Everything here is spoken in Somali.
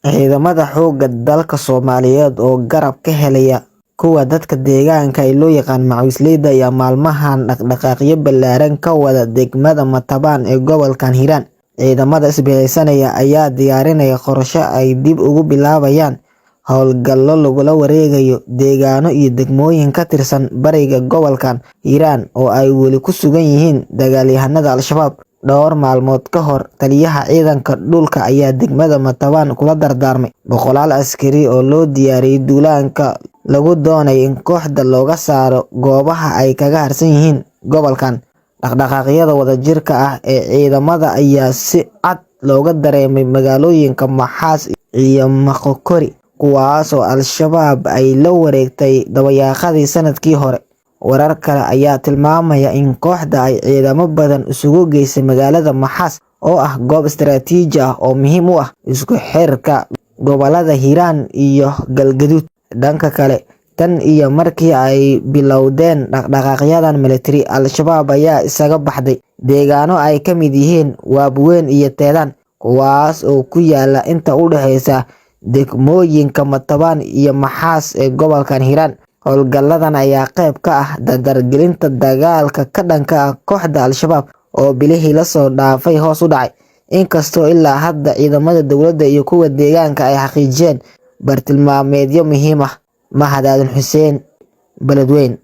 Ciidamada xoogga dalka Soomaaliyeed oo garab ka helaya kuwa dadka deegaanka loo yaqaan macawisleyda ayaa maalmahan dhaqdhaqaaqyo ballaaran ka wada degmada Matabaan ee gobolka Hiiraan. Ciidamada isbahaysanaya ayaa diyaarinaya qorshe ay dib ugu bilaabayaan howlgallo lagula wareegayo deegaano iyo degmooyin ka tirsan bariga gobolka Hiiraan oo ay weli ku sugan yihiin dagaalyahanada Al-Shabaab. Dhowr maalmood ka hor, taliyaha ciidanka dhulka ayaa degmada Matabaan kula dardaarmay boqolaal askari oo loo diyaariyay duulaanka lagu doonay in kooxda looga saaro goobaha ay kaga harsan yihiin gobolkan. Dhaqdhaqaaqyada wadajirka ah ee ciidamada ayaa si cad looga dareemay magaalooyinka Maxaas iyo Moqokori, kuwaas oo Al-Shabaab ay la wareegtay dabayaaqadii sanadkii hore. Warar kale ayaa tilmaamaya in kooxda ay ciidamo badan isugu geysay magaalada Maxaas oo ah goob istiraatiiji ah oo muhiim u ah isku xirka gobolada Hiiraan iyo Galgaduud. Dhanka kale, tan iyo markii ay bilowdeen dhaqdhaqaaqyadan military, Al-Shabaab ayaa isaga baxday deegaano ay ka mid yihiin Waabweyn iyo Teedaan, kuwaas oo ku yaala inta u dhaxaysa degmooyinka Matabaan iyo Maxaas ee gobolka Hiiraan. Howlgalladan ayaa qayb ka ah dardargelinta dagaalka ka dhanka ah kooxda Al-Shabaab oo bilihii la soo dhaafay hoos u dhacay, inkastoo ilaa hadda ciidamada dowladda iyo kuwa deegaanka ay xaqiijiyeen bartilmaameedyo muhiim ah. Mahad Aadan Xuseen, Beledweyne.